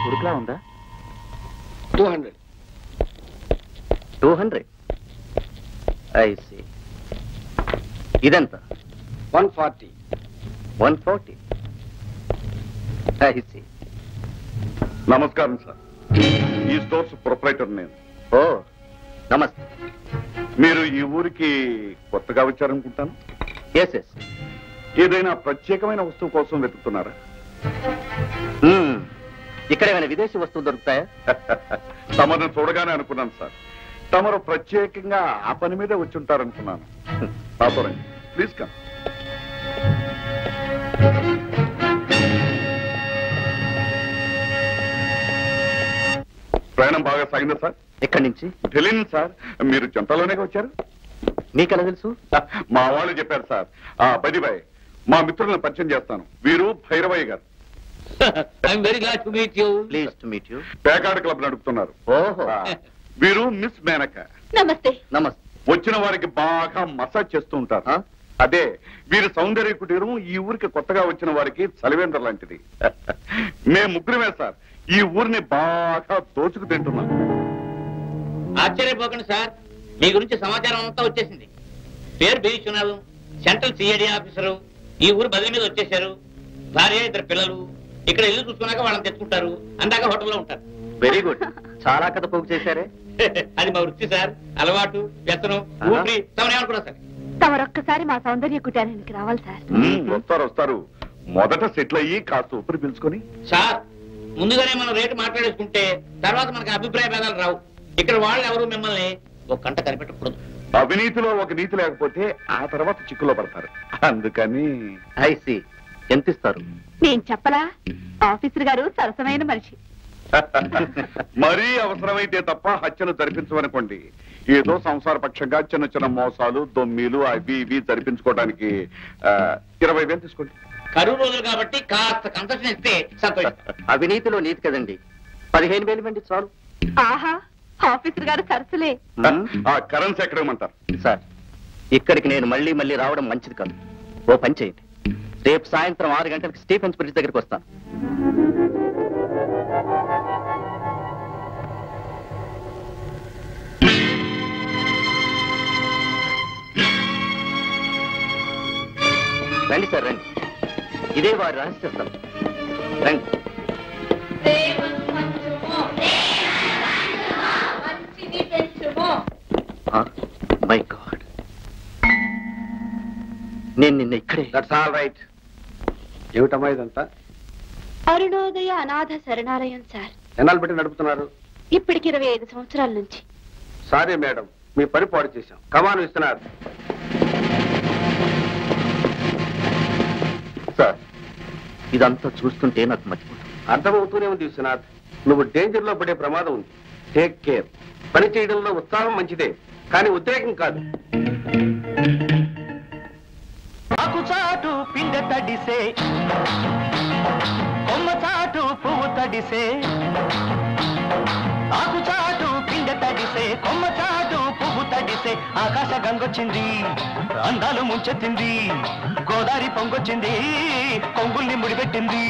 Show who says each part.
Speaker 1: ఉరుకులా ఉందా?
Speaker 2: 200.
Speaker 1: 200. I see. ఇదెంత?
Speaker 2: 140.
Speaker 1: 140. I see.
Speaker 3: నమస్కారం సార్. ఈ స్టోర్స్ ప్రొపరైటర్ నేను.
Speaker 1: ఓ నమస్తే.
Speaker 3: మీరు ఈ ఊరికి కొత్తగా వచ్చారనుకుంటాను.
Speaker 1: Yes yes.
Speaker 3: ఏదైనా ప్రత్యేకమైన వస్తువు కోసం వెతుకుతున్నారా?
Speaker 1: ఇక్కడ ఏమైనా విదేశీ వస్తువులు దొరుకుతాయా?
Speaker 3: తమను చూడగానే అనుకున్నాను సార్. తమరు ప్రత్యేకంగా ఆ పని మీద వచ్చి ఉంటారనుకున్నాను. నాతో రండి ప్లీజ్ కమ్. ప్రయాణం బాగా సాగిందా సార్?
Speaker 1: ఎక్కడి నుంచి?
Speaker 3: ఢిల్లీ నుంచి సార్. మీరు జంటలోనే వచ్చారు?
Speaker 1: మీకెలా తెలుసు?
Speaker 3: మా వాళ్ళు చెప్పారు సార్. బదిబాయ్ మా మిత్రులను పరిచయం చేస్తాను. వీరు Bhairavayya garu.
Speaker 4: I'm very glad to meet you.
Speaker 1: Please to meet you.
Speaker 3: పేకాడ్ క్లబ్ నడుపుతున్నారు.
Speaker 1: ఓహో.
Speaker 3: వీరు మిస్ మేనక.
Speaker 5: నమస్తే.
Speaker 1: నమస్తే.
Speaker 3: వచ్చిన వారికి బాగా మసాజ్ చేస్తూ ఉంటారు. అదే వీరి సౌందర్య కుటీరం ఈ ఊరికి కొత్తగా వచ్చిన వారికి చలివేంద్ర లాంటిది. మేము ముగ్గురమే సార్ ఈ ఊరిని బాగా దోచుకు తింటున్నాం.
Speaker 4: ఆశ్చర్యపోకండి సార్, మీ గురించి సమాచారం అంతా వచ్చేసింది. పేరు బివిశ్వనాథం, సెంట్రల్ సిఐడి ఆఫీసరు. ఈ ఊరు బదిలీ మీద వచ్చేసారు. భార్య, 2 పిల్లలు. ఇక్కడ ఇల్లు చూసుకున్నాక వాళ్ళని తెచ్చుకుంటారు. అందాక హోటల్లో ఉంటారు.
Speaker 1: Very good. చాలా కథ పోగు చేశారే.
Speaker 4: అది మా వృత్తి సార్. అలవాటు, వ్యసనం, ఊపిరి తమనేమనుకున్నా సార్.
Speaker 5: తమరొక్కసారి మా సౌందర్య కుటారానికి రావాలి సార్.
Speaker 3: వస్తారు వస్తారు. మొదట సెటిల్ అయ్యి కాస్త ఊపిరి పీల్చుకొని.
Speaker 4: సార్ ముందుగానే మనం రేటు మాట్లాడేసుకుంటే తర్వాత మనకి అభిప్రాయ భేదాలు రావు. ఇక్కడ వాళ్ళు ఎవరు మిమ్మల్ని ఒక గంట కనిపెట్టకూడదు.
Speaker 3: అవినీతిలో ఒక నీతి లేకపోతే ఆ తర్వాత చిక్కులో పడతారు. అందుకని.
Speaker 1: I see. ఎంత ఇస్తారు?
Speaker 5: నేను చెప్పలా, ఆఫీసర్ గారు సరసమైన మనిషి.
Speaker 3: మరీ అవసరమైతే తప్ప హత్యలు జరిపించమనుకోండి. ఏదో సంసారపక్షంగా చిన్న చిన్న మోసాలు, దొమ్మీలు అవి ఇవి జరిపించుకోవడానికి 20,000 తీసుకోండి.
Speaker 4: కరువు రోజులు కాబట్టి కాస్త కన్సెషన్ ఇస్తే సంతోషం.
Speaker 1: అవినీతిలో నీతి కదండి. 15,000 ఇవ్వండి చాలు.
Speaker 5: ఆహా, ఆఫీసర్ గారు సరసలే.
Speaker 3: ఆ కరెన్సీ ఎక్కడ ఇవ్వమంటారు?
Speaker 1: సార్ ఇక్కడికి నేను మళ్ళీ మళ్ళీ రావడం మంచిది కాదు. ఓ పని చేయండి, రేపు సాయంత్రం 6 గంటలకు స్టీఫెన్స్ బ్రిడ్జ్ దగ్గరికి వస్తాను. రండి సార్ రండి. ఇదే వారి రహస్య స్థలం. రండి. మై గాడ్, నేను నిన్న ఇక్కడే.
Speaker 2: That's all right. ఏమిటమ్మా ఇదంతా?
Speaker 5: అరుణోదయ అనాథ శరణాలయం సార్.
Speaker 2: ఎన్నాళ్ళు బట్టి నడుపుతున్నారు?
Speaker 5: ఇప్పటికి 25 సంవత్సరాల నుంచి.
Speaker 2: సారీ మేడం, మీ పని పాడు చేశాం. కమాను ఇస్తున్నారు.
Speaker 1: సార్ ఇదంతా చూస్తుంటే నాకు మర్చిపోతుంది.
Speaker 2: అర్థమవుతూనే ఉంది విశ్వనాథ్, నువ్వు డేంజర్ లో పడే ప్రమాదం ఉంది. Take care. పని చేయడంలో ఉత్సాహం మంచిదే, కానీ ఉద్రేకం కాదు.
Speaker 6: ఆకుచాటు పిండ తడిసే, కొమ్మ చాటు పువ్వు తడిసే. ఆకుచాటు పిండ తడిసే, కొమ్మ చాటు పువ్వు తడిసే. ఆకాశ గంగొచ్చింది, అందాలు ముంచెత్తింది. గోదావరి పొంగొచ్చింది, కొంగుల్ని ముడిపెట్టింది.